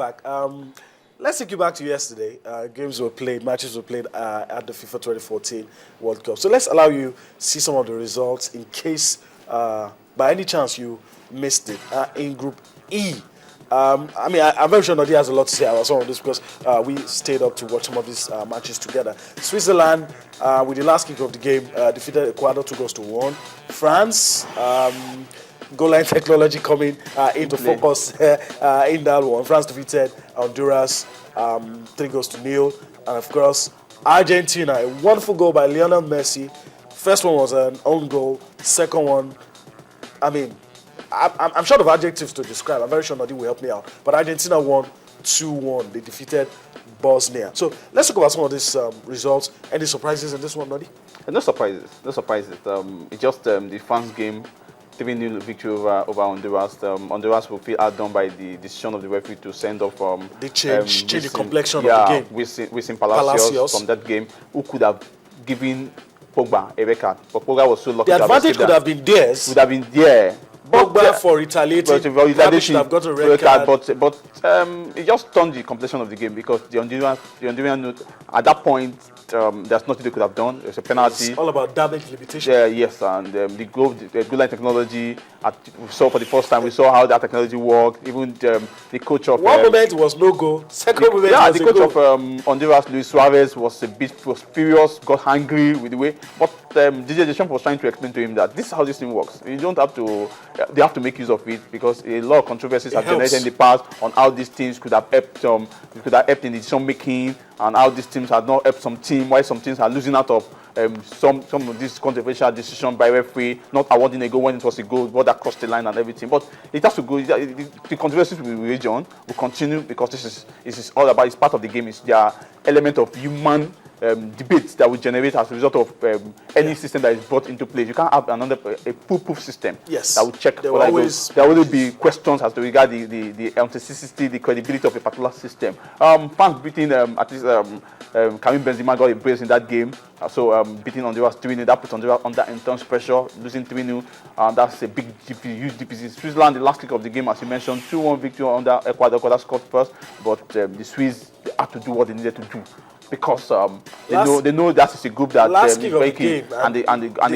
back. Let's take you back to yesterday. Games were played, matches were played at the FIFA 2014 World Cup. So let's allow you see some of the results in case, by any chance, you missed it. In Group E, I'm very sure Nadia has a lot to say about some of this because we stayed up to watch some of these matches together. Switzerland, with the last kick of the game, defeated Ecuador 2-1. France, goal line technology coming into focus in that one. France defeated Honduras 3-0. And of course, Argentina, a wonderful goal by Lionel Messi. First one was an own goal. Second one, I'm short of adjectives to describe. I'm very sure Nadi will help me out. But Argentina won 2-1. They defeated Bosnia. So let's talk about some of these results. Any surprises in this one, Nadi? No surprises. No surprises. It's just the France game. 3-0 victory over Honduras. Honduras will feel outdone by the decision of the referee to send off. They changed the complexion of the game. With Palacios from that game, who could have given Pogba a red card. But Pogba was so lucky. The advantage could have been theirs. Would have been there. Pogba for retaliating. Should have got a red card. But it just turned the complexion of the game because the Hondurian at that point. There's nothing they could have done. It's a penalty. It's all about damage limitation. Yes, and the goal line technology. We saw for the first time. We saw how that technology worked. Even the coach of one moment was no goal. Second moment was the coach of Honduras, Luis Suarez, was furious, got angry with the way. But DJ Deschamps was trying to explain to him that this is how this thing works. You don't have to. They have to make use of it because a lot of controversies have generated in the past on how these teams could have helped. Could have helped in the decision making. And how these teams have not helped some team, why some teams are losing out of some of these controversial decisions by referee, not awarding a goal when it was a goal, but that crossed the line and everything. But it has to go. The controversies will rage on, will continue because this is all about. It's part of the game. It's their element of human debates that will generate as a result of any system that is brought into place. You can't have a foolproof system that will check. There will always be questions as to regard the authenticity, the credibility of a particular system. France beating at least Karim Benzema got a brace in that game. Beating Honduras 3-0, that puts Honduras under intense pressure, losing 3-0. That's a big huge deficit. Switzerland, the last kick of the game, as you mentioned, 2-1 victory under Ecuador. Ecuador scored first, but the Swiss had to do what they needed to do. Because they know that is a group that is very key, and they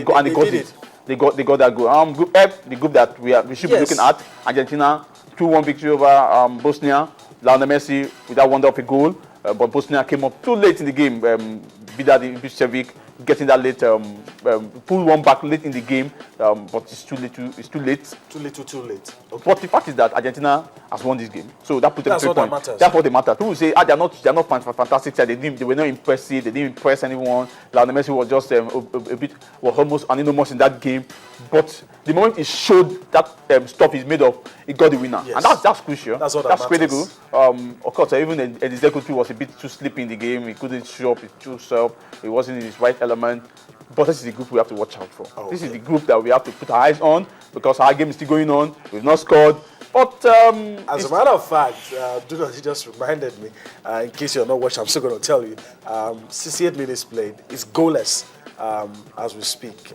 got it. They got that goal. Group F, the group that we should be looking at. Argentina 2-1 victory over Bosnia. Lionel Messi with that wonderful goal, but Bosnia came up too late in the game. Vidal Ibišević getting that late, pull one back late in the game, but it's too late. Too late. Okay. But the fact is that Argentina has won this game, so that puts them 3 points. That's what matters. People say, they're not fantastic. They were not impressive. They didn't impress anyone. Lionel Messi was just was almost anonymous in that game. But the moment he showed that stuff he's made of, he got the winner, and that's crucial. That's critical. Of course, even Ezekiel was a bit too sleepy in the game. He couldn't show up his true self. He wasn't in his right element. But this is the group we have to watch out for. Okay. This is the group that we have to put our eyes on because our game is still going on. We've not scored. But as a matter of fact, he just reminded me, in case you're not watching, I'm still going to tell you, 68 minutes played. It's goalless as we speak.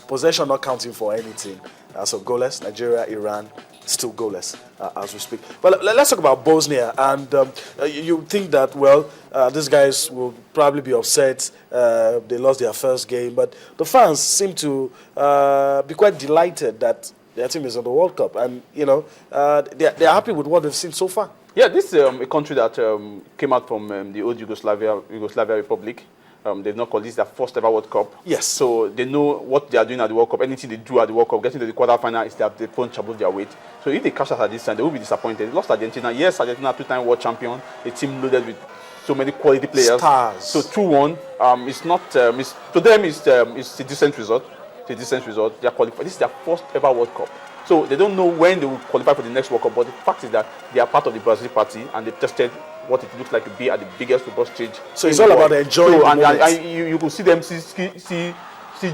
Possession not counting for anything. So goalless, Nigeria, Iran, still goalless as we speak. But let's talk about Bosnia. And you think that, these guys will probably be upset. They lost their first game. But the fans seem to be quite delighted that their team is on the World Cup. And, they're happy with what they've seen so far. Yeah, this is a country that came out from the old Yugoslavia Republic. They've not called this their first ever World Cup. Yes. So they know what they are doing at the World Cup. Anything they do at the World Cup, getting to the quarterfinal is they punch above their weight. So if they cash out at this time, they will be disappointed. They lost Argentina. Yes, Argentina, 2-time world champion. A team loaded with so many quality players. Stars. So 2-1. It's not. To them, it's a decent result. It's a decent result. They are qualified. This is their first ever World Cup. So they don't know when they will qualify for the next World Cup. But the fact is that they are part of the Brazil party and they've tested what it looks like to be at the biggest football stage. So it's all about enjoying. And you could see them see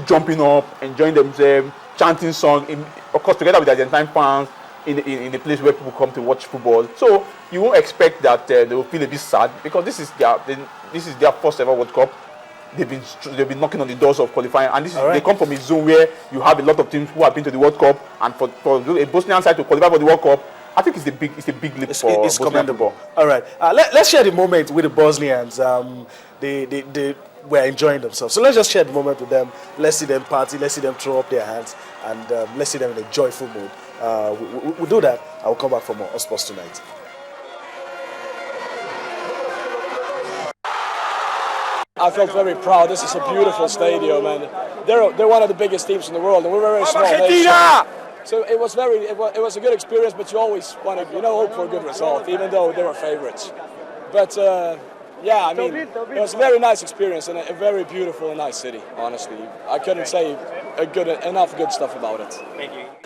jumping up, enjoying themselves, chanting songs. Of course, together with the Argentine fans in a place where people come to watch football. So you won't expect that they will feel a bit sad because this is their first ever World Cup. They've been knocking on the doors of qualifying, and they come from a zone where you have a lot of teams who have been to the World Cup, and for a Bosnian side to qualify for the World Cup, I think it's a big leap for It's Bosnian commendable. football. All right, let's share the moment with the Bosnians. They were enjoying themselves. So let's just share the moment with them. Let's see them party. Let's see them throw up their hands, and let's see them in a joyful mood. We'll do that. I will come back for more on Sports Tonight. I felt very proud. This is a beautiful stadium, and they're one of the biggest teams in the world, and we're a very small nation. So it was a good experience, but you always want to hope for a good result, even though they were favourites. But yeah, I mean, it was a very nice experience and a very beautiful and nice city. Honestly, I couldn't say enough good stuff about it. Thank you.